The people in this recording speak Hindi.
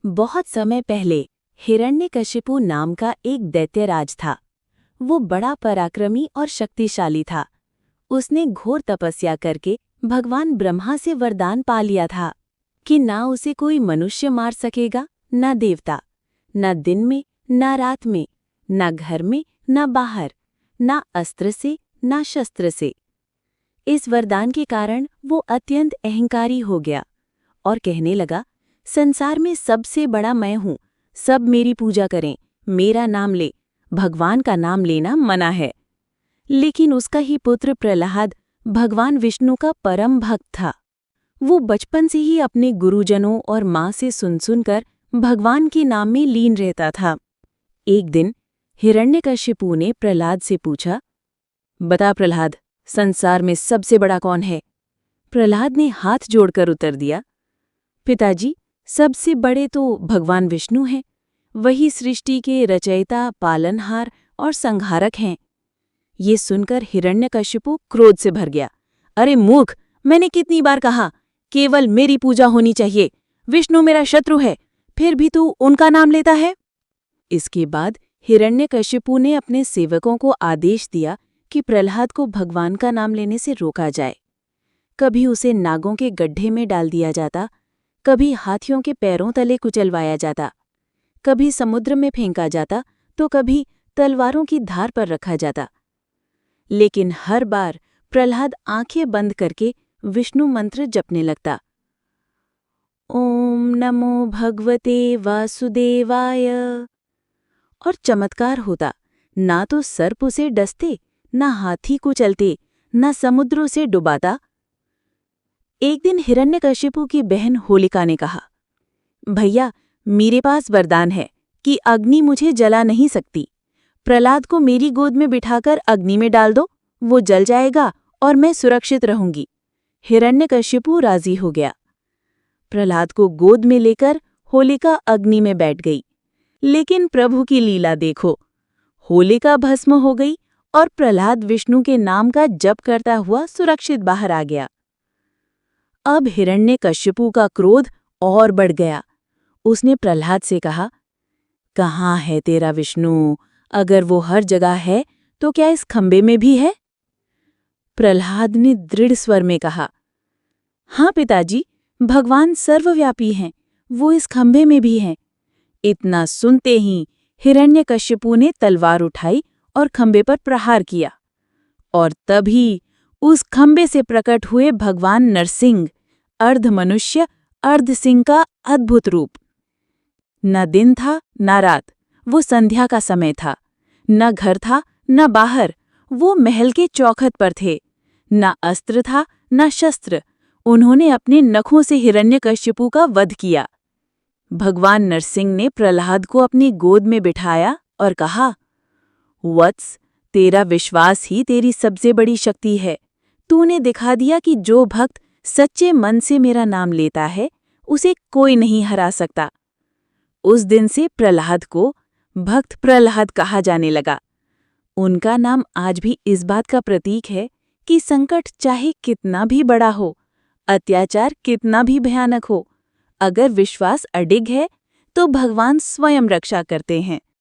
बहुत समय पहले हिरण्यकशिपु नाम का एक दैत्यराज था। वो बड़ा पराक्रमी और शक्तिशाली था। उसने घोर तपस्या करके भगवान ब्रह्मा से वरदान पा लिया था कि ना उसे कोई मनुष्य मार सकेगा, ना देवता, ना दिन में ना रात में, ना घर में ना बाहर, ना अस्त्र से ना शस्त्र से। इस वरदान के कारण वो अत्यंत अहंकारी हो गया और कहने लगा, संसार में सबसे बड़ा मैं हूँ, सब मेरी पूजा करें, मेरा नाम ले, भगवान का नाम लेना मना है। लेकिन उसका ही पुत्र प्रहलाद भगवान विष्णु का परम भक्त था। वो बचपन से ही अपने गुरुजनों और माँ से सुन-सुनकर भगवान के नाम में लीन रहता था। एक दिन हिरण्यकशिपु ने प्रहलाद से पूछा, बता प्रहलाद, संसार में सबसे बड़ा कौन है? प्रहलाद ने हाथ जोड़कर उत्तर दिया, पिताजी, सबसे बड़े तो भगवान विष्णु हैं। वही सृष्टि के रचयिता, पालनहार और संहारक हैं। ये सुनकर हिरण्यकशिपु क्रोध से भर गया। अरे मूर्ख, मैंने कितनी बार कहा, केवल मेरी पूजा होनी चाहिए। विष्णु मेरा शत्रु है, फिर भी तू उनका नाम लेता है। इसके बाद हिरण्यकशिपु ने अपने सेवकों को आदेश दिया कि प्रहलाद को भगवान का नाम लेने से रोका जाए। कभी उसे नागों के गड्ढे में डाल दिया जाता, कभी हाथियों के पैरों तले कुचलवाया जाता, कभी समुद्र में फेंका जाता, तो कभी तलवारों की धार पर रखा जाता। लेकिन हर बार प्रहलाद आंखें बंद करके विष्णु मंत्र जपने लगता। ओम नमो भगवते वासुदेवाय। और चमत्कार होता, ना तो सर्प उसे डसते, ना हाथी को चलते, ना समुद्र उसे डुबाता। एक दिन हिरण्यकशिपु की बहन होलिका ने कहा, भैया, मेरे पास वरदान है कि अग्नि मुझे जला नहीं सकती। प्रहलाद को मेरी गोद में बिठाकर अग्नि में डाल दो, वो जल जाएगा और मैं सुरक्षित रहूंगी। हिरण्यकशिपु राजी हो गया। प्रहलाद को गोद में लेकर होलिका अग्नि में बैठ गई। लेकिन प्रभु की लीला देखो, होलिका भस्म हो गई और प्रहलाद विष्णु के नाम का जप करता हुआ सुरक्षित बाहर आ गया। अब हिरण्यकशिपु का क्रोध और बढ़ गया। उसने प्रहलाद से कहा, कहाँ है तेरा विष्णु? अगर वो हर जगह है तो क्या इस खंबे में भी है? प्रहलाद ने दृढ़ स्वर में कहा, हाँ पिताजी, भगवान सर्वव्यापी हैं, वो इस खंबे में भी हैं। इतना सुनते ही हिरण्यकशिपु ने तलवार उठाई और खंबे पर प्रहार किया। और तभी उस खंबे से प्रकट हुए भगवान नरसिंह, अर्ध मनुष्य अर्ध सिंह का अद्भुत रूप। न दिन था न रात, वो संध्या का समय था। न घर था न बाहर, वो महल के चौखट पर थे। न अस्त्र था न शस्त्र, उन्होंने अपने नखों से हिरण्यकशिपु का वध किया। भगवान नरसिंह ने प्रहलाद को अपनी गोद में बिठाया और कहा, वत्स, तेरा विश्वास ही तेरी सबसे बड़ी शक्ति है। तूने दिखा दिया कि जो भक्त सच्चे मन से मेरा नाम लेता है, उसे कोई नहीं हरा सकता। उस दिन से प्रहलाद को भक्त प्रहलाद कहा जाने लगा। उनका नाम आज भी इस बात का प्रतीक है कि संकट चाहे कितना भी बड़ा हो, अत्याचार कितना भी भयानक हो, अगर विश्वास अडिग है तो भगवान स्वयं रक्षा करते हैं।